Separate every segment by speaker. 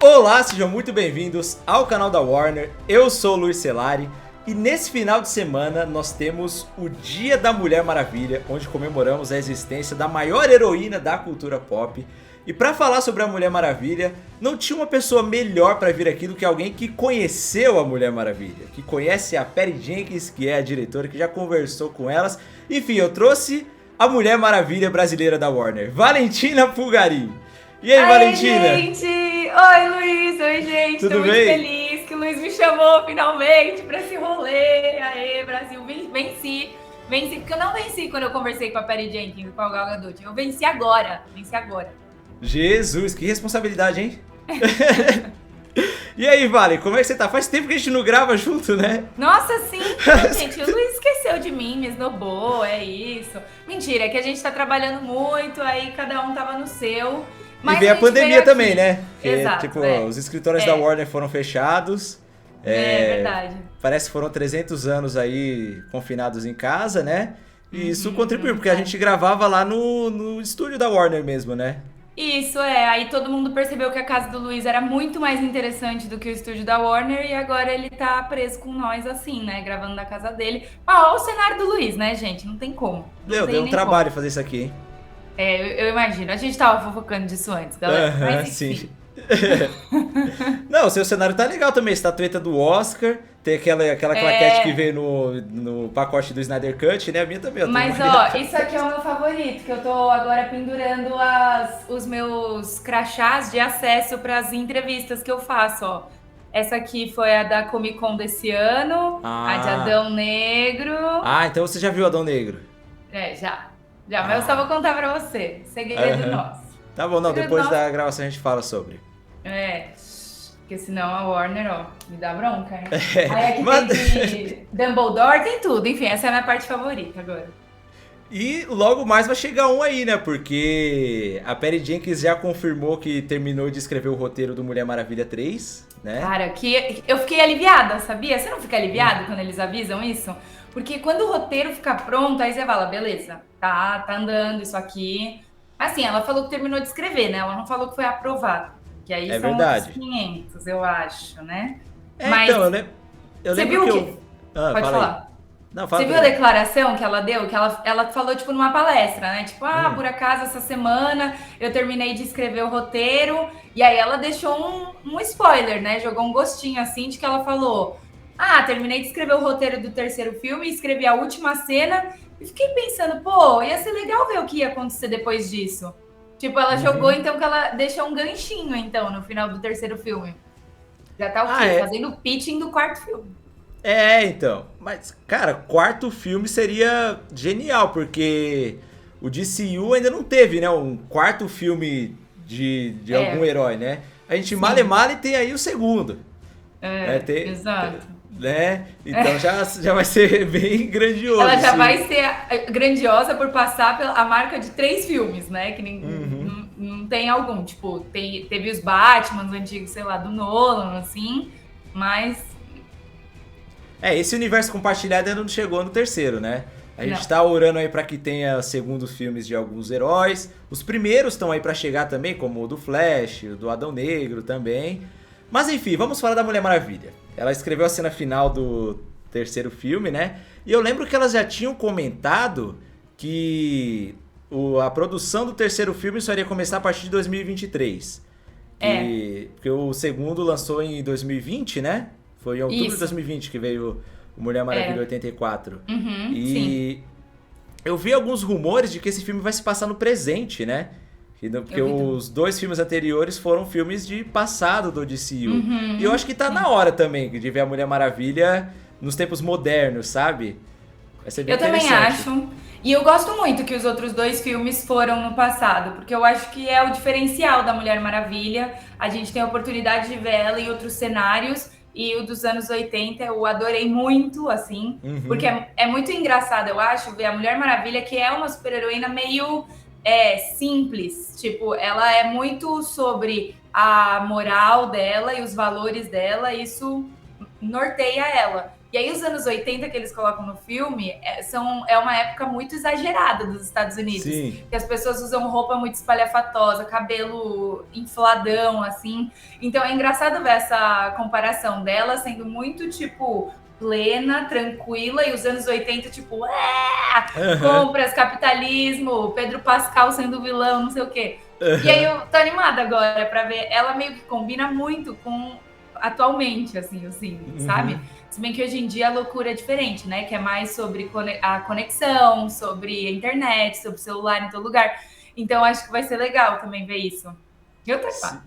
Speaker 1: Olá, sejam muito bem-vindos ao canal da Warner. Eu sou o Luiz Celari e nesse final de semana nós temos o Dia da Mulher Maravilha, onde comemoramos a existência da maior heroína da cultura pop. E para falar sobre a Mulher Maravilha, não tinha uma pessoa melhor para vir aqui do que alguém que conheceu a Mulher Maravilha, que conhece a Patty Jenkins, que é a diretora, que já conversou com elas. Enfim, eu trouxe a Mulher Maravilha brasileira da Warner, Valentina Pulgarim. E aí, Valentina?
Speaker 2: Gente! Oi, Luiz! Oi, gente!
Speaker 1: Tudo
Speaker 2: Tô muito
Speaker 1: bem?
Speaker 2: feliz que o Luiz me chamou finalmente pra esse rolê. Aê, Brasil! Venci! Venci, porque eu não venci quando eu conversei com a Patty Jenkins, com a Gal Gadot. Eu venci agora!
Speaker 1: Jesus, que responsabilidade, hein? E aí, Vale, como é que você tá? Faz tempo que a gente não grava junto, né?
Speaker 2: Nossa, sim! Gente, o Luiz esqueceu de mim, me esnobou, é isso. Mentira, é que a gente tá trabalhando muito, aí cada um tava no seu.
Speaker 1: E veio a pandemia também, né? Porque,
Speaker 2: Exato,
Speaker 1: os escritórios da Warner foram fechados.
Speaker 2: É verdade.
Speaker 1: Parece que foram 300 anos aí confinados em casa, né? E isso contribuiu, porque a gente gravava lá no estúdio da Warner mesmo, né?
Speaker 2: Isso, aí todo mundo percebeu que a casa do Luiz era muito mais interessante do que o estúdio da Warner e agora ele tá preso com nós assim, né, gravando da casa dele. Mas olha o cenário do Luiz, né, gente, não tem como.
Speaker 1: Deu um trabalho fazer isso aqui, hein?
Speaker 2: Eu imagino, a gente tava fofocando disso antes, galera. Mas
Speaker 1: sim. Não, o seu cenário tá legal também, estatueta do Oscar, tem aquela claquete que veio no pacote do Snyder Cut, né? A minha também.
Speaker 2: Mas ó, isso aqui é o meu favorito, que eu tô agora pendurando os meus crachás de acesso para as entrevistas que eu faço, ó. Essa aqui foi a da Comic Con desse ano, a de Adão Negro.
Speaker 1: Ah, então você já viu Adão Negro?
Speaker 2: Já, mas eu só vou contar pra você, segredo nosso.
Speaker 1: Tá bom, não, depois da gravação a gente fala sobre.
Speaker 2: Porque senão a Warner, ó, me dá bronca, hein? Aí aqui tem Dumbledore, tem tudo. Enfim, essa é a minha parte favorita agora.
Speaker 1: E logo mais vai chegar um aí, né? Porque a Patty Jenkins já confirmou que terminou de escrever o roteiro do Mulher Maravilha 3, né?
Speaker 2: Cara, que eu fiquei aliviada, sabia? Você não fica aliviado quando eles avisam isso? Porque quando o roteiro fica pronto, aí você fala, beleza, tá andando isso aqui. Assim, ela falou que terminou de escrever, né? Ela não falou que foi aprovado. Que aí são
Speaker 1: verdade.
Speaker 2: Outros 500, eu acho, né?
Speaker 1: Mas então, eu lembro
Speaker 2: viu
Speaker 1: que
Speaker 2: Pode falar.
Speaker 1: Não, fala.
Speaker 2: Você viu a declaração que ela deu? Que ela falou, tipo, numa palestra, né? Tipo, por acaso, essa semana eu terminei de escrever o roteiro. E aí ela deixou um spoiler, né? Jogou um gostinho, assim, de que ela falou... terminei de escrever o roteiro do terceiro filme, escrevi a última cena e fiquei pensando, ia ser legal ver o que ia acontecer depois disso. Tipo, ela jogou, então, que ela deixou um ganchinho, então, no final do terceiro filme. Já tá o quê? Fazendo o pitching do quarto filme.
Speaker 1: Então. Mas, cara, quarto filme seria genial, porque o DCU ainda não teve, né? Um quarto filme de algum herói, né? A gente male tem aí o segundo.
Speaker 2: Exato.
Speaker 1: Né? Então já vai ser bem grandioso.
Speaker 2: Ela já vai ser grandiosa por passar pela marca de 3 filmes, né? Que não tem algum. Tipo, teve os Batmans antigos, sei lá, do Nolan, assim, mas...
Speaker 1: Esse universo compartilhado ainda não chegou no terceiro, né? A gente tá orando aí pra que tenha segundos filmes de alguns heróis. Os primeiros estão aí pra chegar também, como o do Flash, o do Adão Negro também. Mas enfim, vamos falar da Mulher Maravilha. Ela escreveu a cena final do terceiro filme, né? E eu lembro que elas já tinham comentado que a produção do terceiro filme só iria começar a partir de 2023. Porque o segundo lançou em 2020, né? Foi em outubro de 2020 que veio o Mulher Maravilha 84.
Speaker 2: Sim.
Speaker 1: Eu vi alguns rumores de que esse filme vai se passar no presente, né? Porque os 2 filmes anteriores foram filmes de passado do DCU. E eu acho que tá na hora também de ver a Mulher Maravilha nos tempos modernos, sabe? Vai ser bem interessante.
Speaker 2: Eu também acho. E eu gosto muito que os outros 2 filmes foram no passado, porque eu acho que é o diferencial da Mulher Maravilha. A gente tem a oportunidade de ver ela em outros cenários. E o dos anos 80 eu adorei muito, assim. Porque é muito engraçado, eu acho, ver a Mulher Maravilha, que é uma super-heroína meio... simples, tipo, ela é muito sobre a moral dela e os valores dela, isso norteia ela. E aí os anos 80 que eles colocam no filme é uma época muito exagerada dos Estados Unidos.
Speaker 1: Sim.
Speaker 2: Que as pessoas usam roupa muito espalhafatosa, cabelo infladão, assim. Então é engraçado ver essa comparação dela sendo muito, tipo, plena, tranquila, e os anos 80, tipo, compras, capitalismo, Pedro Pascal sendo vilão, não sei o quê. E aí eu tô animada agora pra ver. Ela meio que combina muito com atualmente, assim, sabe? Se bem que hoje em dia a loucura é diferente, né? Que é mais sobre a conexão, sobre a internet, sobre o celular em todo lugar. Então acho que vai ser legal também ver isso. Eu tô animada.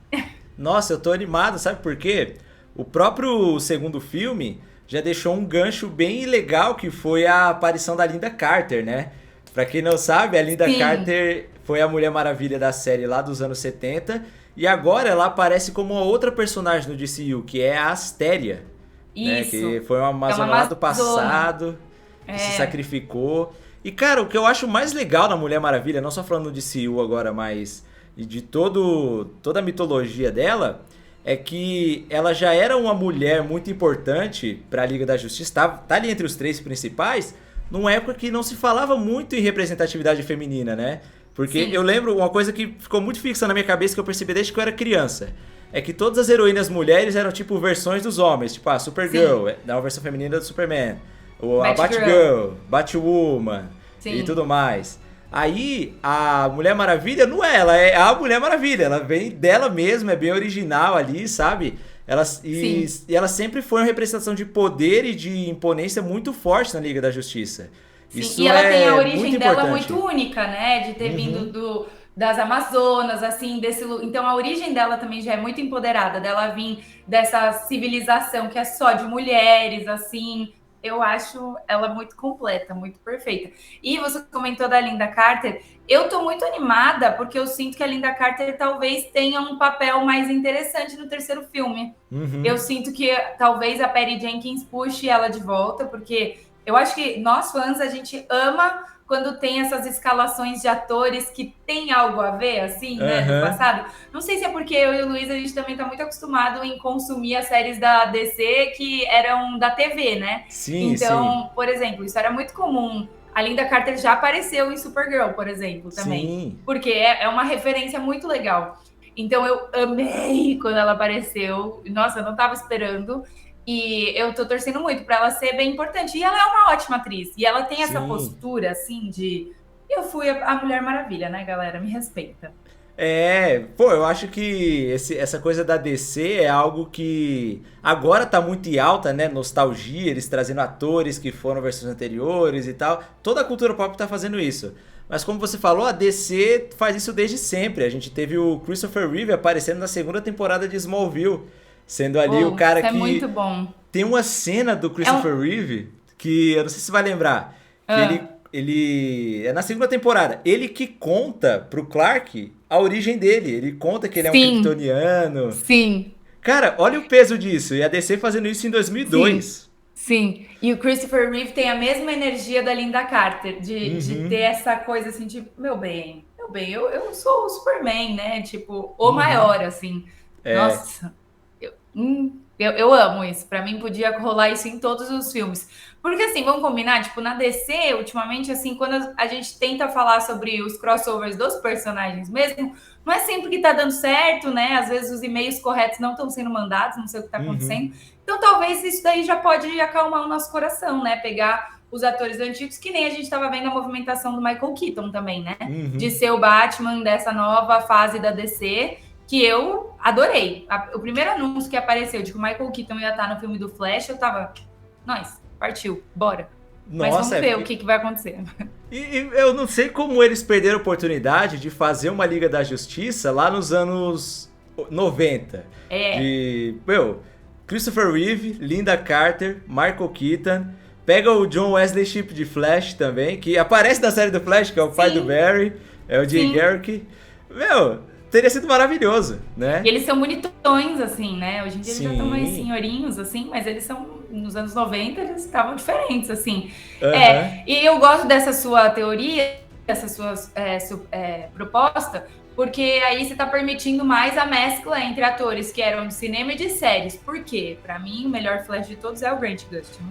Speaker 1: Nossa, eu tô animado, sabe por quê? O próprio segundo filme já deixou um gancho bem legal, que foi a aparição da Lynda Carter, né? Pra quem não sabe, a Lynda Carter foi a Mulher Maravilha da série lá dos anos 70, e agora ela aparece como uma outra personagem no DCU, que é a Astéria. Né? Que foi uma Amazona lá do passado, que se sacrificou. E, cara, o que eu acho mais legal na Mulher Maravilha, não só falando de DCU agora, mas de toda a mitologia dela, é que ela já era uma mulher muito importante para a Liga da Justiça, tá ali entre os 3 principais, numa época que não se falava muito em representatividade feminina, né? Porque eu lembro uma coisa que ficou muito fixa na minha cabeça, que eu percebi desde que eu era criança, é que todas as heroínas mulheres eram tipo versões dos homens, tipo a Supergirl, é uma versão feminina do Superman, a Batgirl, Batwoman e tudo mais. Aí, a Mulher Maravilha não é, ela é a Mulher Maravilha, ela vem dela mesma, é bem original ali, sabe? E ela sempre foi uma representação de poder e de imponência muito forte na Liga da Justiça.
Speaker 2: Sim, isso e ela tem a origem dela muito única, né? De ter vindo das Amazonas, assim, então a origem dela também já é muito empoderada, dela vir dessa civilização que é só de mulheres, assim. Eu acho ela muito completa, muito perfeita. E você comentou da Lynda Carter. Eu tô muito animada porque eu sinto que a Lynda Carter talvez tenha um papel mais interessante no terceiro filme. Eu sinto que talvez a Patty Jenkins puxe ela de volta, porque eu acho que nós fãs, a gente ama quando tem essas escalações de atores que tem algo a ver, assim, né, do passado. Não sei se é porque eu e o Luiz, a gente também tá muito acostumado em consumir as séries da DC que eram da TV, né? Então, por exemplo, isso era muito comum. A Lynda Carter já apareceu em Supergirl, por exemplo, também. Porque é uma referência muito legal. Então, eu amei quando ela apareceu. Nossa, eu não tava esperando. E eu tô torcendo muito pra ela ser bem importante. E ela é uma ótima atriz. E ela tem essa postura, assim, de... Eu fui a Mulher Maravilha, né, galera? Me respeita.
Speaker 1: Eu acho que essa coisa da DC é algo que agora tá muito em alta, né? Nostalgia, eles trazendo atores que foram versões anteriores e tal. Toda a cultura pop tá fazendo isso. Mas como você falou, a DC faz isso desde sempre. A gente teve o Christopher Reeve aparecendo na segunda temporada de Smallville. Sendo ali o cara que...
Speaker 2: é muito bom.
Speaker 1: Tem uma cena do Christopher Reeve que eu não sei se você vai lembrar. Que ele... É na segunda temporada. Ele que conta pro Clark a origem dele. Ele conta que ele é um kryptoniano.
Speaker 2: Sim.
Speaker 1: Cara, olha o peso disso. E a DC fazendo isso em 2002.
Speaker 2: Sim. E o Christopher Reeve tem a mesma energia da Lynda Carter. De ter essa coisa assim, tipo... Meu bem, eu sou o Superman, né? Tipo, o maior, assim. Nossa... Eu amo isso. Pra mim, podia rolar isso em todos os filmes. Porque, assim, vamos combinar, tipo, na DC, ultimamente, assim, quando a gente tenta falar sobre os crossovers dos personagens mesmo, não é sempre que tá dando certo, né? Às vezes os e-mails corretos não estão sendo mandados, não sei o que tá acontecendo. Então, talvez isso daí já pode acalmar o nosso coração, né? Pegar os atores antigos, que nem a gente tava vendo a movimentação do Michael Keaton também, né? De ser o Batman dessa nova fase da DC, que eu adorei. O primeiro anúncio que apareceu de que o Michael Keaton ia estar no filme do Flash, eu tava... Partiu, bora. Mas vamos ver o que vai acontecer.
Speaker 1: E eu não sei como eles perderam a oportunidade de fazer uma Liga da Justiça lá nos anos 90. Christopher Reeve, Lynda Carter, Michael Keaton... Pega o John Wesley Shipp de Flash também, que aparece na série do Flash, que é o pai do Barry, é o Jay Garrick. Teria sido maravilhoso, né?
Speaker 2: E eles são bonitões, assim, né? Hoje em dia eles já estão mais senhorinhos, assim, mas eles são, nos anos 90, eles estavam diferentes, assim. E eu gosto dessa sua teoria, dessa sua proposta, porque aí você tá permitindo mais a mescla entre atores que eram de cinema e de séries. Por quê? Pra mim, o melhor Flash de todos é o Grant Gustin.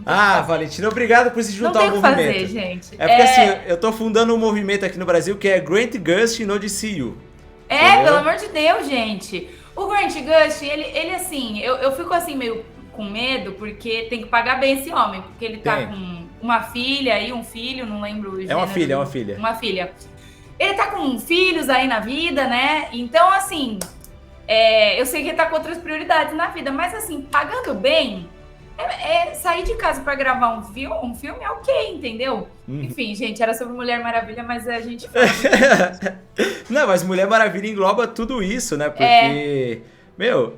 Speaker 1: Valentina, obrigado por se juntar ao movimento.
Speaker 2: Não tem o que fazer, gente.
Speaker 1: É porque assim, eu tô fundando um movimento aqui no Brasil que é Grant Gustin no DCU.
Speaker 2: Entendeu? Pelo amor de Deus, gente. O Grant Gustin, ele assim, eu fico assim meio com medo, porque tem que pagar bem esse homem, porque ele tá com uma filha e um filho, não lembro o gênero.
Speaker 1: É uma filha.
Speaker 2: Uma filha. Ele tá com filhos aí na vida, né? Então, assim, eu sei que ele tá com outras prioridades na vida, mas assim, pagando bem, sair de casa pra gravar um filme é ok, entendeu? Enfim, gente, era sobre Mulher Maravilha, mas a gente fala...
Speaker 1: Não, mas Mulher Maravilha engloba tudo isso, né? Porque,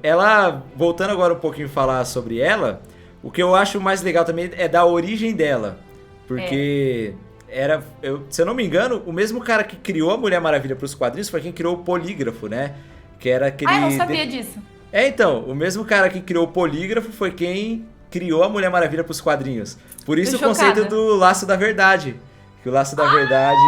Speaker 1: ela, voltando agora um pouquinho a falar sobre ela, o que eu acho mais legal também é da origem dela. Porque... se eu não me engano, o mesmo cara que criou a Mulher Maravilha para os quadrinhos foi quem criou o Polígrafo, né? Que era aquele...
Speaker 2: eu não sabia disso.
Speaker 1: Então, o mesmo cara que criou o Polígrafo foi quem criou a Mulher Maravilha para os quadrinhos. Por isso o conceito do Laço da Verdade. Que o Laço da Verdade...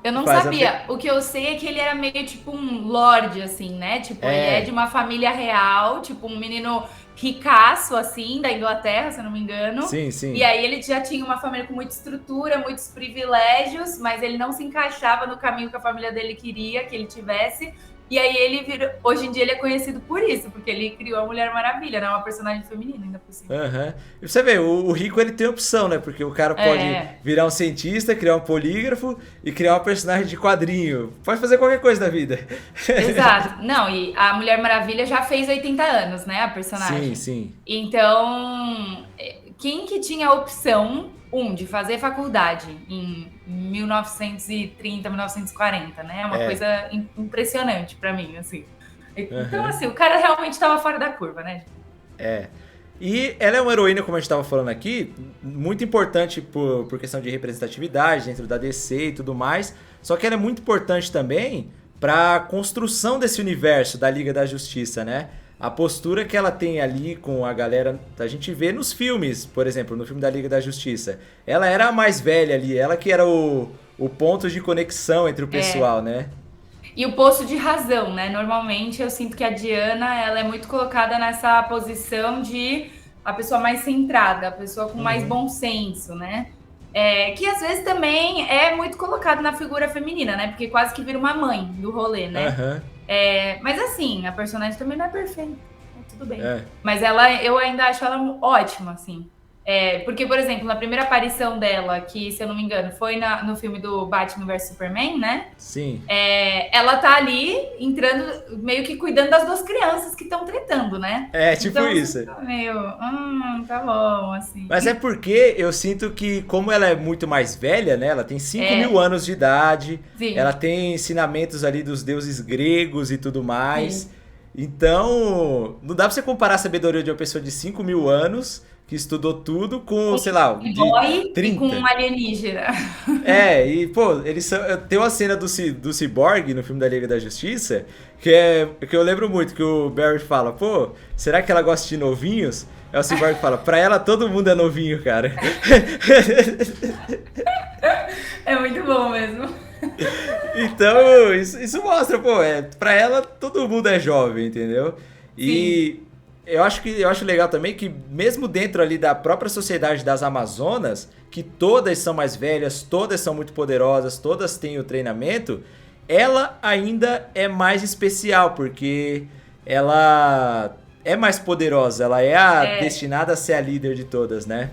Speaker 2: Eu não sabia. O que eu sei é que ele era meio tipo um lorde, assim, né? Tipo, ele é de uma família real, tipo um menino... ricaço, assim, da Inglaterra, se eu não me engano.
Speaker 1: Sim.
Speaker 2: E aí ele já tinha uma família com muita estrutura, muitos privilégios, mas ele não se encaixava no caminho que a família dele queria que ele tivesse. E aí ele hoje em dia ele é conhecido por isso, porque ele criou a Mulher Maravilha, né? Uma personagem feminina ainda por cima.
Speaker 1: E você vê, o rico ele tem opção, né? Porque o cara pode virar um cientista, criar um polígrafo e criar uma personagem de quadrinho. Pode fazer qualquer coisa na vida.
Speaker 2: Exato. Não, e a Mulher Maravilha já fez 80 anos, né? A personagem.
Speaker 1: Sim.
Speaker 2: Então, quem que tinha a opção, de fazer faculdade em 1930, 1940, né? É uma coisa impressionante pra mim, assim. Então, assim, o cara realmente tava fora da curva, né?
Speaker 1: E ela é uma heroína, como a gente tava falando aqui, muito importante por questão de representatividade dentro da DC e tudo mais. Só que ela é muito importante também pra construção desse universo da Liga da Justiça, né? A postura que ela tem ali com a galera, a gente vê nos filmes, por exemplo, no filme da Liga da Justiça. Ela era a mais velha ali, ela que era o ponto de conexão entre o pessoal, né?
Speaker 2: E o posto de razão, né? Normalmente eu sinto que a Diana, ela é muito colocada nessa posição de a pessoa mais centrada, a pessoa com mais bom senso, né? Que às vezes também é muito colocado na figura feminina, né? Porque quase que vira uma mãe do rolê, né? Mas assim, a personagem também não é perfeita. Tudo bem. Mas eu ainda acho ela ótima, assim. Porque, por exemplo, na primeira aparição dela, que, se eu não me engano, foi no filme do Batman vs Superman, né?
Speaker 1: Sim.
Speaker 2: Ela tá ali, entrando, meio que cuidando das duas crianças que estão tretando, né?
Speaker 1: Tipo
Speaker 2: então,
Speaker 1: isso.
Speaker 2: Tá bom, assim.
Speaker 1: Mas é porque eu sinto que, como ela é muito mais velha, né? Ela tem 5.000 anos de idade.
Speaker 2: Sim.
Speaker 1: Ela tem ensinamentos ali dos deuses gregos e tudo mais. Sim. Então, não dá pra você comparar a sabedoria de uma pessoa de 5.000 anos... que estudou tudo com, sei lá, de 30.
Speaker 2: E com um alienígena.
Speaker 1: E, pô, tem uma cena do Cyborg no filme da Liga da Justiça que eu lembro muito, que o Barry fala, pô, será que ela gosta de novinhos? Aí o Cyborg fala, pra ela todo mundo é novinho, cara.
Speaker 2: É muito bom mesmo.
Speaker 1: Então, isso mostra, pô, pra ela todo mundo é jovem, entendeu? E... Sim. Eu acho legal também que mesmo dentro ali da própria sociedade das Amazonas, que todas são mais velhas, todas são muito poderosas, todas têm o treinamento, ela ainda é mais especial, porque ela é mais poderosa, ela é destinada a ser a líder de todas, né?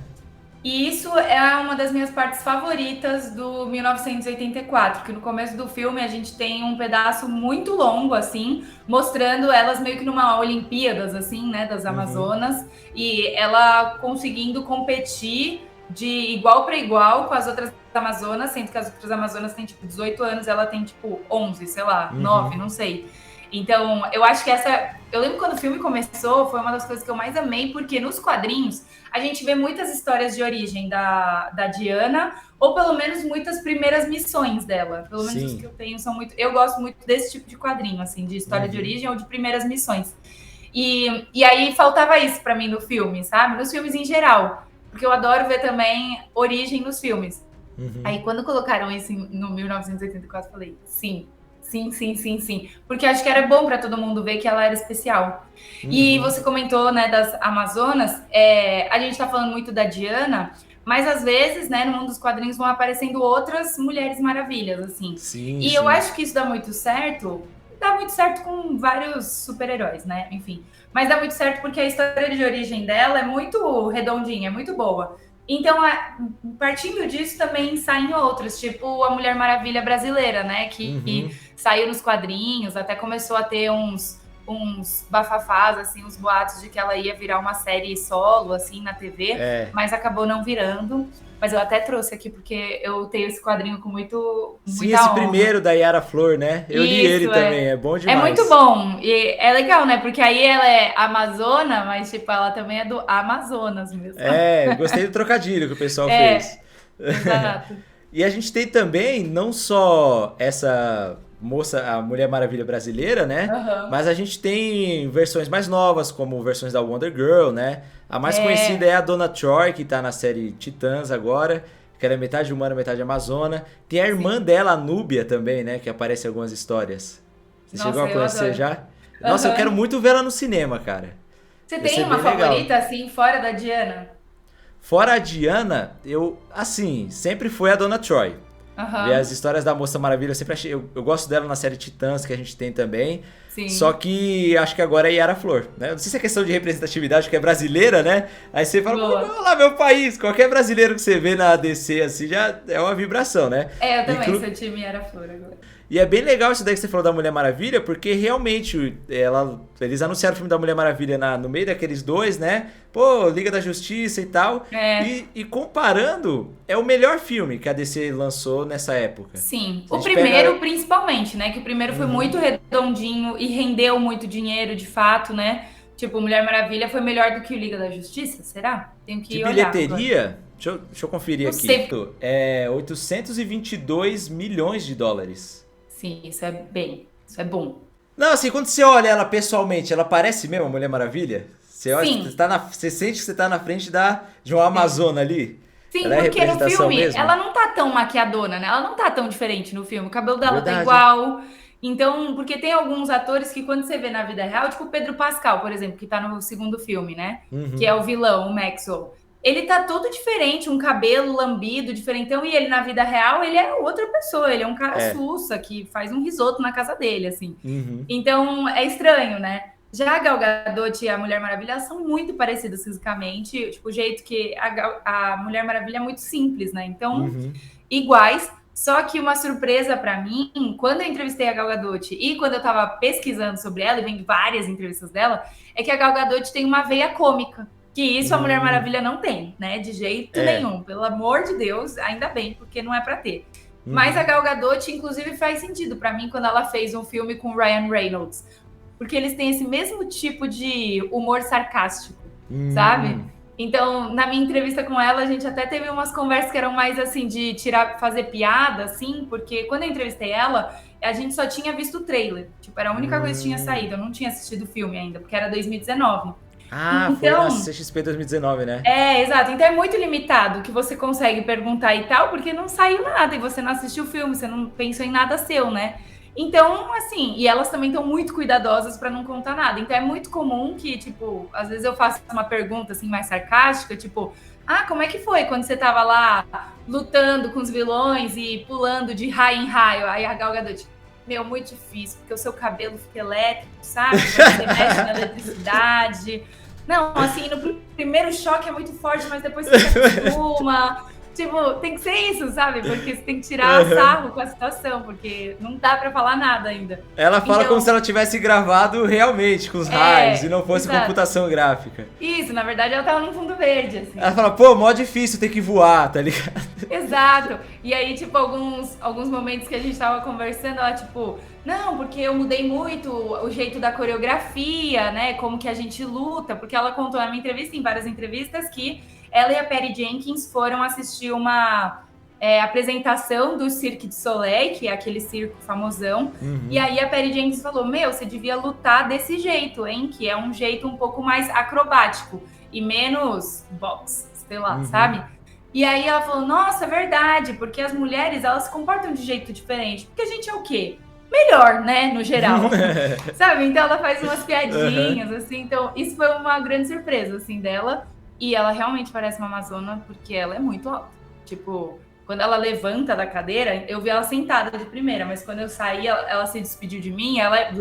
Speaker 2: E isso é uma das minhas partes favoritas do 1984, que no começo do filme a gente tem um pedaço muito longo, assim, mostrando elas meio que numa Olimpíadas, assim, né, das Amazonas, e ela conseguindo competir de igual para igual com as outras Amazonas, sendo que as outras Amazonas têm, tipo, 18 anos, ela tem, tipo, 11, sei lá, 9, não sei. Então, eu acho que eu lembro quando o filme começou, foi uma das coisas que eu mais amei, porque nos quadrinhos a gente vê muitas histórias de origem da Diana, ou pelo menos muitas primeiras missões dela. Pelo menos os que eu tenho são muito... Eu gosto muito desse tipo de quadrinho, assim, de história de origem ou de primeiras missões. E aí faltava isso pra mim no filme, sabe? Nos filmes em geral. Porque eu adoro ver também origem nos filmes. Aí quando colocaram isso no 1984, eu falei, sim, Sim, sim, sim, sim. Porque acho que era bom para todo mundo ver que ela era especial. E você comentou, né, das Amazonas, a gente tá falando muito da Diana, mas às vezes, né, no mundo dos quadrinhos vão aparecendo outras Mulheres Maravilhas, assim.
Speaker 1: Sim,
Speaker 2: E eu
Speaker 1: sim.
Speaker 2: acho que isso dá muito certo com vários super-heróis, né, enfim. Mas dá muito certo porque a história de origem dela é muito redondinha, é muito boa. Então, partindo disso, também saem outros, tipo a Mulher Maravilha brasileira, né, que
Speaker 1: Uhum.
Speaker 2: saiu nos quadrinhos, até começou a ter uns bafafás, assim, uns boatos de que ela ia virar uma série solo, assim, na TV,
Speaker 1: É.
Speaker 2: mas acabou não virando. Mas eu até trouxe aqui porque eu tenho esse quadrinho com
Speaker 1: Sim, esse
Speaker 2: muita honra.
Speaker 1: primeiro da Yara Flor, né? Eu li ele
Speaker 2: Isso,
Speaker 1: também, é bom
Speaker 2: é muito
Speaker 1: demais.
Speaker 2: bom. E é legal, né? Porque aí ela é amazona, mas, tipo, ela também é do Amazonas mesmo.
Speaker 1: É, gostei do trocadilho que o pessoal fez.
Speaker 2: É, exato.
Speaker 1: E a gente tem também não só essa moça, a Mulher Maravilha brasileira, né?
Speaker 2: Aham.
Speaker 1: Mas a gente tem versões mais novas, como versões da Wonder Girl, né? A mais conhecida é a Donna Troy, que tá na série Titãs agora, que ela é metade humana, metade amazona. Tem a irmã
Speaker 2: Sim.
Speaker 1: dela, a Núbia, também, né? Que aparece em algumas histórias. Você chegou
Speaker 2: Nossa,
Speaker 1: a
Speaker 2: eu
Speaker 1: conhecer
Speaker 2: adoro.
Speaker 1: já? Nossa, eu quero
Speaker 2: Aham.
Speaker 1: muito ver ela no cinema, cara.
Speaker 2: Você
Speaker 1: Ia
Speaker 2: tem
Speaker 1: ser
Speaker 2: uma
Speaker 1: bem legal.
Speaker 2: favorita, assim, fora da Diana?
Speaker 1: Fora a Diana, eu, assim, sempre foi a Donna Troy. Ver as
Speaker 2: Aham.
Speaker 1: histórias da Moça Maravilha, eu sempre achei. Eu gosto dela na série Titãs, que a gente tem também. Só
Speaker 2: Sim.
Speaker 1: que acho que agora é Yara Flor, né? Não sei se é questão de representatividade, que é brasileira, né? Aí você fala, pô,
Speaker 2: Boa.
Speaker 1: vamos lá, meu país. Qualquer brasileiro que você vê na DC assim já é uma vibração, né?
Speaker 2: É, eu também
Speaker 1: Inclu
Speaker 2: sou time Era Flor agora.
Speaker 1: e é bem legal isso daí que você falou da Mulher Maravilha, porque realmente eles anunciaram o filme da Mulher Maravilha no meio daqueles dois, né? Pô, Liga da Justiça e tal.
Speaker 2: É,
Speaker 1: E comparando, é o melhor filme que a DC lançou nessa época.
Speaker 2: sim.
Speaker 1: Se a
Speaker 2: O
Speaker 1: gente
Speaker 2: primeiro,
Speaker 1: pega.
Speaker 2: principalmente, né? Que o primeiro foi
Speaker 1: Uhum.
Speaker 2: muito redondinho e rendeu muito dinheiro, de fato, né? Tipo, Mulher Maravilha foi melhor do que o Liga da Justiça? Será? Tenho
Speaker 1: De
Speaker 2: que olhar agora.
Speaker 1: bilheteria, deixa eu conferir
Speaker 2: Não
Speaker 1: aqui.
Speaker 2: sei.
Speaker 1: É 822 milhões de dólares.
Speaker 2: Sim, isso é bem. Isso é bom.
Speaker 1: Não, assim, quando você olha ela pessoalmente, ela parece mesmo a Mulher Maravilha? Você, olha,
Speaker 2: Sim,
Speaker 1: você sente que você tá na frente de uma
Speaker 2: sim.
Speaker 1: Amazona ali?
Speaker 2: Sim,
Speaker 1: Ela é a
Speaker 2: porque no
Speaker 1: representação
Speaker 2: filme
Speaker 1: mesmo?
Speaker 2: ela não tá tão maquiadona, né? Ela não tá tão diferente no filme. O cabelo dela tá
Speaker 1: Verdade.
Speaker 2: igual. Então, porque tem alguns atores que quando você vê na vida real, tipo o Pedro Pascal, por exemplo, que tá no segundo filme, né? Que é
Speaker 1: Uhum.
Speaker 2: o vilão, o Maxwell. Ele tá todo diferente, um cabelo lambido, diferentão, e ele na vida real, ele é outra pessoa, ele é um cara
Speaker 1: É.
Speaker 2: sussa que faz um risoto na casa dele, assim.
Speaker 1: Uhum.
Speaker 2: Então, é estranho, né? Já a Gal Gadot e a Mulher Maravilha elas são muito parecidas fisicamente, tipo, o jeito que a Mulher Maravilha é muito simples, né? Então,
Speaker 1: Uhum.
Speaker 2: iguais. Só que uma surpresa para mim, quando eu entrevistei a Gal Gadot e quando eu tava pesquisando sobre ela e vendo várias entrevistas dela, é que a Gal Gadot tem uma veia cômica. Que isso a Mulher
Speaker 1: Hum.
Speaker 2: Maravilha não tem, né? De jeito
Speaker 1: É.
Speaker 2: nenhum. Pelo amor de Deus, ainda bem, porque não é para ter. Mas a
Speaker 1: Uhum.
Speaker 2: Gal Gadot, inclusive, faz sentido para mim quando ela fez um filme com Ryan Reynolds. Porque eles têm esse mesmo tipo de humor sarcástico, sabe?
Speaker 1: Hum.
Speaker 2: Então, na minha entrevista com ela, a gente até teve umas conversas que eram mais assim de tirar, fazer piada, assim, porque quando eu entrevistei ela, a gente só tinha visto o trailer. Tipo, era a única coisa que tinha
Speaker 1: Hum.
Speaker 2: saído. Eu não tinha assistido o filme ainda, porque era 2019.
Speaker 1: Ah, foi na
Speaker 2: Então,
Speaker 1: CXP 2019, né?
Speaker 2: exato. Então é muito limitado o que você consegue perguntar e tal, porque não saiu nada e você não assistiu o filme, você não pensou em nada seu, né? Então, assim, e elas também estão muito cuidadosas para não contar nada. Então é muito comum que, tipo, às vezes eu faço uma pergunta assim mais sarcástica, tipo, ah, como é que foi quando você tava lá lutando com os vilões e pulando de raio em raio? Aí a Gal Gadot, meu, muito difícil, porque o seu cabelo fica elétrico, sabe? Quando você mexe na eletricidade. Não, assim, no primeiro choque é muito forte, mas depois você se acostuma. Tipo, tem que ser isso, sabe? Porque você tem que tirar
Speaker 1: Uhum.
Speaker 2: sarro com a situação, porque não dá pra falar nada ainda.
Speaker 1: Ela fala como se
Speaker 2: Então,
Speaker 1: ela tivesse gravado realmente, com os raios, e não fosse
Speaker 2: exato.
Speaker 1: computação gráfica.
Speaker 2: Isso, na verdade, ela tava num fundo verde,
Speaker 1: Ela
Speaker 2: assim.
Speaker 1: fala, pô, mó difícil ter que voar, tá ligado?
Speaker 2: Exato. E aí, tipo, alguns momentos que a gente tava conversando, ela, tipo, não, porque eu mudei muito o jeito da coreografia, né? Como que a gente luta, porque ela contou na minha entrevista, em várias entrevistas, que ela e a Patty Jenkins foram assistir uma apresentação do Cirque du Soleil, que é aquele circo famosão. E
Speaker 1: Uhum.
Speaker 2: aí a Patty Jenkins falou: Meu, você devia lutar desse jeito, hein? Que é um jeito um pouco mais acrobático e menos box, sei lá,
Speaker 1: Uhum.
Speaker 2: sabe? E aí ela falou: Nossa, é verdade, porque as mulheres elas se comportam de jeito diferente. Porque a gente é o quê? melhor, né, no geral. Sabe? Então ela faz umas piadinhas, assim. Então, isso foi uma grande surpresa, assim, dela. E ela realmente parece uma amazona, porque ela é muito alta. Tipo, quando ela levanta da cadeira, eu vi ela sentada de primeira, mas quando eu saí, ela se despediu de mim, ela é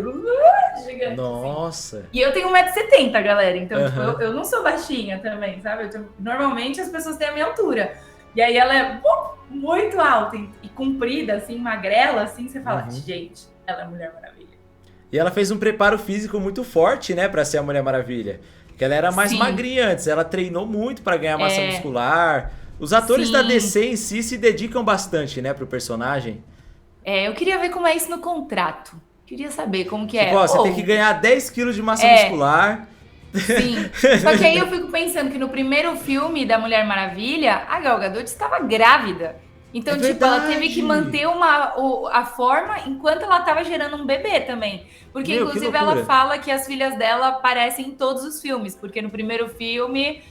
Speaker 2: gigante.
Speaker 1: Nossa.
Speaker 2: Assim. E eu tenho 1,70 m, galera. Então, tipo, eu não sou baixinha também, sabe? Normalmente as pessoas têm a minha altura. E aí ela é muito alta e comprida, assim, magrela, assim, você fala, gente, ela é Mulher Maravilha.
Speaker 1: E ela fez um preparo físico muito forte, né, pra ser a Mulher Maravilha. Porque ela era mais magrinha antes, ela treinou muito pra ganhar massa muscular. Os atores da DC em si se dedicam bastante, né, pro personagem.
Speaker 2: Eu queria ver como é isso no contrato. Queria saber como que é.
Speaker 1: Tipo, você tem que ganhar 10 quilos de massa muscular.
Speaker 2: Sim, só que aí eu fico pensando que no primeiro filme da Mulher Maravilha, a Gal Gadot estava grávida. Então, tipo, ela teve que manter a forma enquanto ela estava gerando um bebê também. Porque, inclusive, ela fala que as filhas dela aparecem em todos os filmes. Porque no primeiro filme,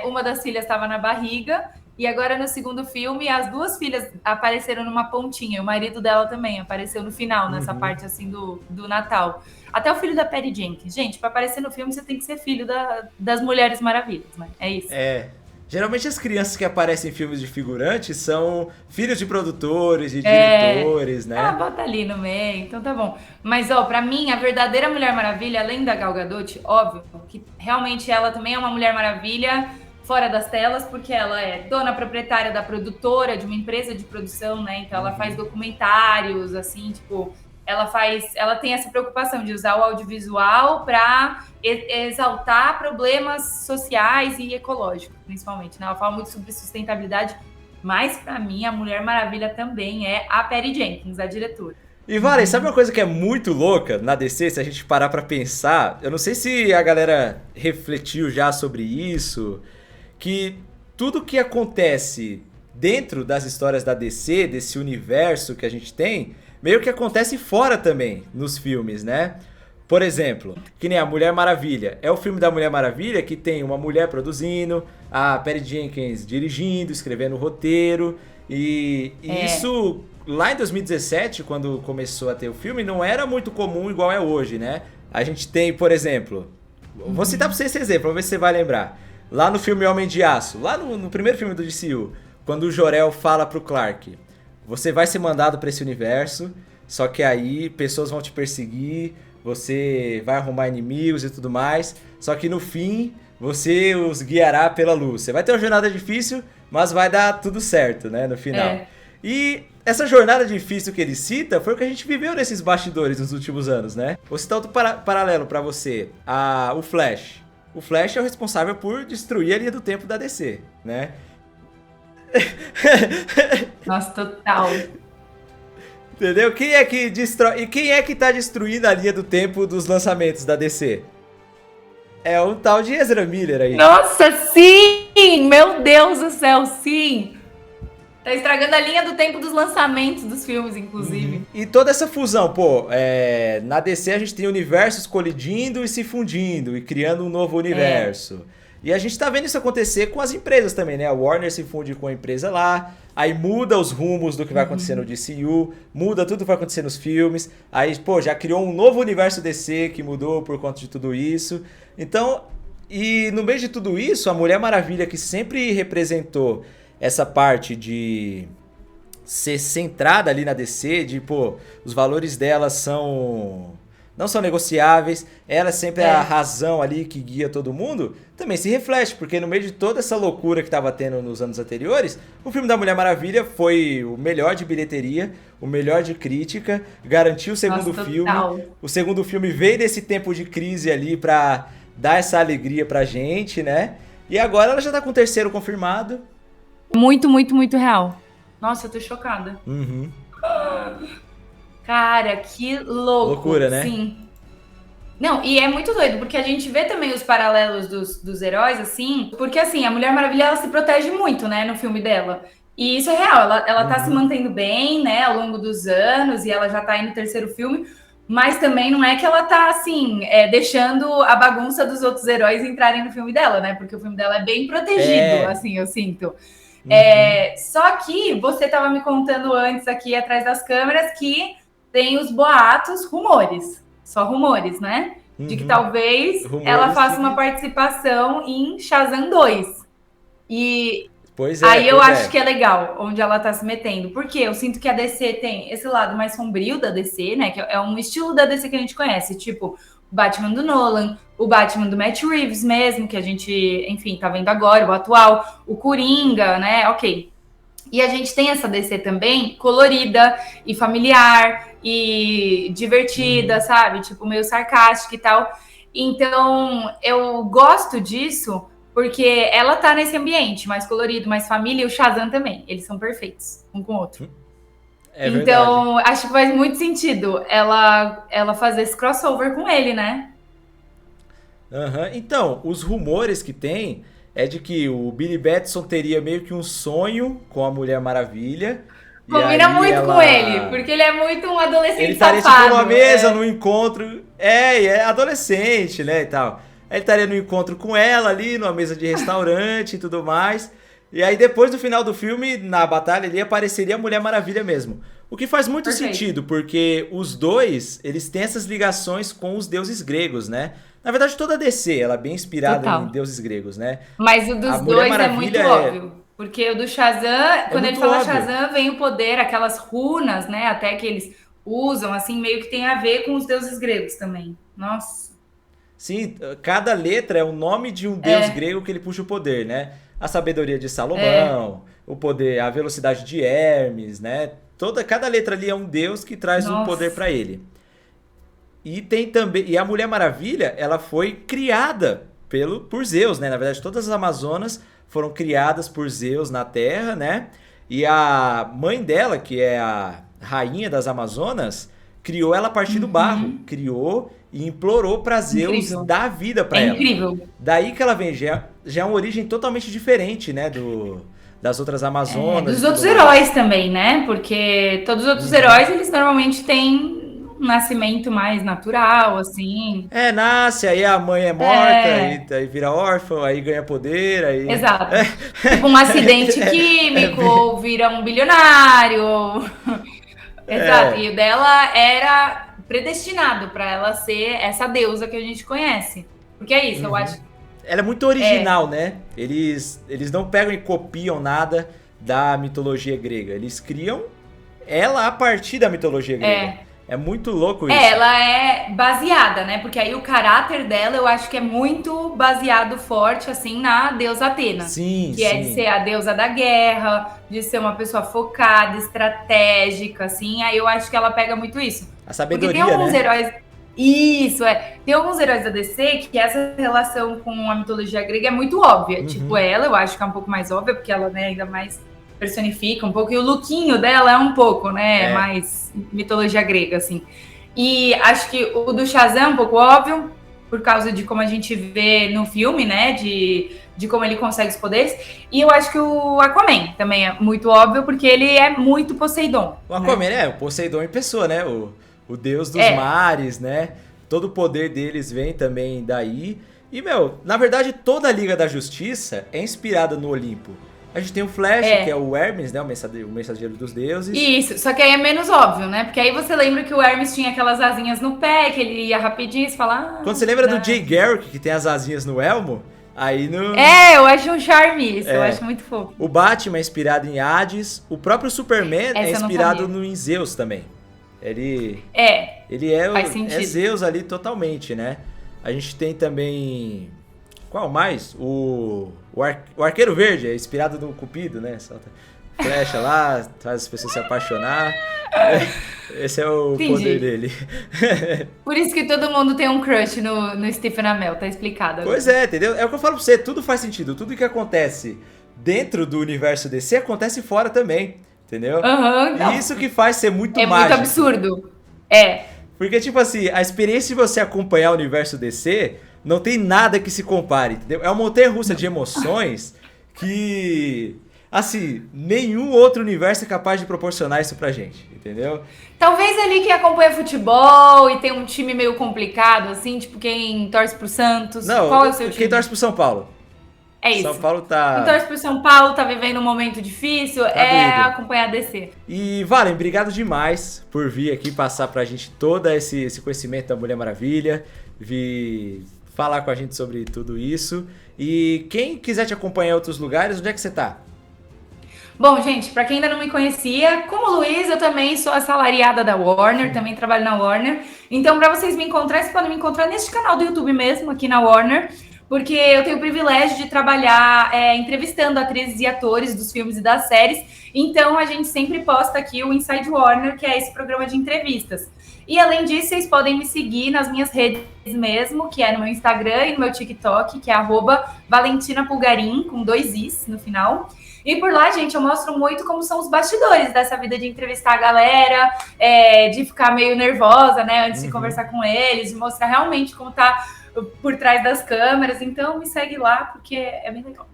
Speaker 2: uma das filhas estava na barriga. E agora, no segundo filme, as duas filhas apareceram numa pontinha. O marido dela também apareceu no final, nessa parte, assim, do Natal. Até o filho da Patty Jenkins. Gente, pra aparecer no filme, você tem que ser filho das Mulheres Maravilhas, né? É isso.
Speaker 1: Geralmente as crianças que aparecem em filmes de figurantes são filhos de produtores, de diretores, né?
Speaker 2: Bota ali no meio, então tá bom. Mas, ó, pra mim, a verdadeira Mulher Maravilha, além da Gal Gadot, óbvio, que realmente ela também é uma Mulher Maravilha fora das telas, porque ela é dona proprietária da produtora, de uma empresa de produção, né? Então ela faz documentários, assim, tipo... Ela tem essa preocupação de usar o audiovisual para exaltar problemas sociais e ecológicos, principalmente, né? Ela fala muito sobre sustentabilidade, mas para mim a Mulher Maravilha também é a Patty Jenkins, a diretora.
Speaker 1: E Valen, sabe uma coisa que é muito louca na DC, se a gente parar pra pensar? Eu não sei se a galera refletiu já sobre isso, que tudo que acontece dentro das histórias da DC, desse universo que a gente tem, meio que acontece fora também, nos filmes, né? Por exemplo, que nem a Mulher Maravilha. É o filme da Mulher Maravilha que tem uma mulher produzindo, a Patty Jenkins dirigindo, escrevendo o roteiro. E isso, lá em 2017, quando começou a ter o filme, não era muito comum igual é hoje, né? A gente tem, por exemplo... Vou citar pra você esse exemplo, vamos ver se você vai lembrar. Lá no filme Homem de Aço, lá no primeiro filme do DCU, quando o Jor-El fala pro Clark... Você vai ser mandado para esse universo, só que aí pessoas vão te perseguir, você vai arrumar inimigos e tudo mais, só que no fim você os guiará pela luz. Você vai ter uma jornada difícil, mas vai dar tudo certo, né, no final. E essa jornada difícil que ele cita foi o que a gente viveu nesses bastidores nos últimos anos, né? Vou citar outro paralelo para você, o Flash. O Flash é o responsável por destruir a linha do tempo da DC, né?
Speaker 2: Nossa, total.
Speaker 1: Entendeu? Quem é que destrói? E quem é que tá destruindo a linha do tempo dos lançamentos da DC? É um tal de Ezra Miller aí.
Speaker 2: Nossa, sim! Meu Deus do céu, sim! Tá estragando a linha do tempo dos lançamentos dos filmes, inclusive.
Speaker 1: E toda essa fusão, na DC a gente tem universos colidindo e se fundindo e criando um novo universo. E a gente tá vendo isso acontecer com as empresas também, né? A Warner se funde com a empresa lá, aí muda os rumos do que vai acontecer no DCU, muda tudo que vai acontecer nos filmes, aí, já criou um novo universo DC que mudou por conta de tudo isso. Então, e no meio de tudo isso, a Mulher Maravilha, que sempre representou essa parte de ser centrada ali na DC, de, os valores dela não são negociáveis, ela é sempre a razão ali que guia todo mundo, também se reflete, porque no meio de toda essa loucura que estava tendo nos anos anteriores, o filme da Mulher Maravilha foi o melhor de bilheteria, o melhor de crítica, garantiu o segundo filme. O segundo filme veio desse tempo de crise ali pra dar essa alegria pra gente, né? E agora ela já tá com o terceiro confirmado.
Speaker 2: Muito, muito, muito real. Nossa, eu tô chocada. Cara, que louco.
Speaker 1: Loucura, né?
Speaker 2: Sim. Não, e é muito doido, porque a gente vê também os paralelos dos heróis, assim, porque, assim, a Mulher Maravilha, ela se protege muito, né, no filme dela. E isso é real, ela tá se mantendo bem, né, ao longo dos anos, e ela já tá aí no terceiro filme, mas também não é que ela tá, assim, deixando a bagunça dos outros heróis entrarem no filme dela, né, porque o filme dela é bem protegido, assim, eu sinto. Só que você tava me contando antes aqui, atrás das câmeras, que tem os boatos, rumores, só rumores, né? De que talvez ela faça uma participação em Shazam 2. E aí eu acho que é legal onde ela tá se metendo. Porque eu sinto que a DC tem esse lado mais sombrio da DC, né? Que é um estilo da DC que a gente conhece. Tipo, o Batman do Nolan, o Batman do Matt Reeves mesmo, que a gente, enfim, tá vendo agora, o atual. O Coringa, né? Ok. E a gente tem essa DC também colorida e familiar e divertida, sabe? Tipo, meio sarcástica e tal. Então, eu gosto disso porque ela tá nesse ambiente mais colorido, mais família, e o Shazam também. Eles são perfeitos, um com o outro. Então, acho que faz muito sentido ela fazer esse crossover com ele, né?
Speaker 1: Então, os rumores que tem é de que o Billy Batson teria meio que um sonho com a Mulher Maravilha.
Speaker 2: Combina muito com ele, porque ele é muito um adolescente
Speaker 1: ele estaria tipo numa mesa, num encontro. É adolescente, né, e tal. Aí ele estaria no encontro com ela ali, numa mesa de restaurante e tudo mais. E aí depois do final do filme, na batalha ali, apareceria a Mulher Maravilha mesmo. O que faz muito sentido, porque os dois, eles têm essas ligações com os deuses gregos, né? Na verdade, toda a DC, ela é bem inspirada em deuses gregos, né?
Speaker 2: Mas o dos dois é muito óbvio. Porque o do Shazam, quando ele fala Shazam, vem o poder, aquelas runas, né? Até que eles usam, assim, meio que tem a ver com os deuses gregos também. Nossa.
Speaker 1: Sim, cada letra é o nome de um deus grego que ele puxa o poder, né? A sabedoria de Salomão, o poder, a velocidade de Hermes, né? Cada letra ali é um deus que traz um poder para ele. E tem também, e a Mulher Maravilha, ela foi criada por Zeus, né? Na verdade, todas as Amazonas foram criadas por Zeus na Terra, né? E a mãe dela, que é a rainha das Amazonas, criou ela a partir do barro, criou e implorou para Zeus dar vida para ela.
Speaker 2: Incrível.
Speaker 1: Daí que ela vem, já é uma origem totalmente diferente, né, das outras Amazonas.
Speaker 2: Dos outros heróis também, né? Porque todos os outros heróis, eles normalmente têm um nascimento mais natural, assim.
Speaker 1: Nasce, aí a mãe é morta, aí vira órfão, aí ganha poder, aí...
Speaker 2: Exato. Tipo um acidente químico, ou vira um bilionário. Exato. E o dela era predestinado para ela ser essa deusa que a gente conhece. Porque é isso, eu acho.
Speaker 1: Ela é muito original, né? Eles não pegam e copiam nada da mitologia grega. Eles criam ela a partir da mitologia grega. É muito louco isso.
Speaker 2: Ela é baseada, né? Porque aí o caráter dela, eu acho que é muito baseado forte, assim, na deusa Atena.
Speaker 1: Sim,
Speaker 2: que é de ser a deusa da guerra, de ser uma pessoa focada, estratégica, assim. Aí eu acho que ela pega muito isso.
Speaker 1: A sabedoria,
Speaker 2: porque tem alguns heróis... Isso, Tem alguns heróis da DC que essa relação com a mitologia grega é muito óbvia. Tipo, ela, eu acho que é um pouco mais óbvia, porque ela, né, ainda mais personifica um pouco. E o lookinho dela é um pouco, né, mais mitologia grega, assim. E acho que o do Shazam é um pouco óbvio, por causa de como a gente vê no filme, né, de como ele consegue os poderes. E eu acho que o Aquaman também é muito óbvio, porque ele é muito Poseidon.
Speaker 1: O Aquaman o Poseidon em pessoa, né, o deus dos mares, né? Todo o poder deles vem também daí. E, na verdade, toda a Liga da Justiça é inspirada no Olimpo. A gente tem o Flash, que é o Hermes, né? O mensageiro dos deuses.
Speaker 2: Isso, só que aí é menos óbvio, né? Porque aí você lembra que o Hermes tinha aquelas asinhas no pé, que ele ia rapidinho e falar...
Speaker 1: Quando você lembra do Jay Garrick, que tem as asinhas no elmo, aí no...
Speaker 2: eu acho um charme isso, eu acho muito fofo.
Speaker 1: O Batman é inspirado em Hades, o próprio Superman é inspirado em Zeus também. Ele é Zeus ali totalmente, né? A gente tem também... Qual mais? O Arqueiro Verde é inspirado no Cupido, né? Solta flecha lá, faz as pessoas se apaixonar. Esse é o poder dele.
Speaker 2: Por isso que todo mundo tem um crush no Stephen Amell, tá explicado.
Speaker 1: Pois é, entendeu? É o que eu falo pra você, tudo faz sentido. Tudo que acontece dentro do universo DC acontece fora também. Entendeu? E isso que faz ser muito mágico.
Speaker 2: É muito absurdo.
Speaker 1: Porque, tipo assim, a experiência de você acompanhar o universo DC não tem nada que se compare, entendeu? É uma montanha-russa de emoções que, assim, nenhum outro universo é capaz de proporcionar isso pra gente, entendeu?
Speaker 2: Talvez ali quem acompanha futebol e tem um time meio complicado, assim, tipo quem torce pro Santos.
Speaker 1: Não,
Speaker 2: qual é o seu time?
Speaker 1: Quem torce pro São Paulo.
Speaker 2: É isso.
Speaker 1: São Paulo tá...
Speaker 2: Então, pro São Paulo, tá vivendo um momento difícil, acompanhar a DC.
Speaker 1: E, Valen, obrigado demais por vir aqui passar pra gente todo esse conhecimento da Mulher Maravilha, vir falar com a gente sobre tudo isso. E quem quiser te acompanhar em outros lugares, onde é que você tá?
Speaker 2: Bom, gente, pra quem ainda não me conhecia, como Luiz, eu também sou assalariada da Warner, também trabalho na Warner. Então, pra vocês me encontrarem, vocês podem me encontrar neste canal do YouTube mesmo, aqui na Warner, porque eu tenho o privilégio de trabalhar entrevistando atrizes e atores dos filmes e das séries. Então, a gente sempre posta aqui o Inside Warner, que é esse programa de entrevistas. E, além disso, vocês podem me seguir nas minhas redes mesmo, que é no meu Instagram e no meu TikTok, que é @ValentinaPulgarim, com 2 Is no final. E por lá, gente, eu mostro muito como são os bastidores dessa vida de entrevistar a galera, de ficar meio nervosa, né, antes de conversar com eles, de mostrar realmente como tá por trás das câmeras. Então, me segue lá, porque é bem legal.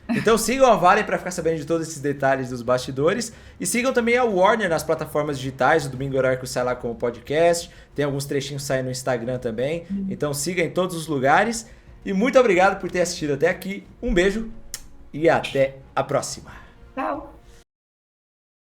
Speaker 1: Então sigam a Valen para ficar sabendo de todos esses detalhes dos bastidores. E sigam também a Warner nas plataformas digitais. O Domingo Heróico sai lá como podcast. Tem alguns trechinhos saindo no Instagram também. Então siga em todos os lugares. E muito obrigado por ter assistido até aqui. Um beijo e até a próxima.
Speaker 2: Tchau.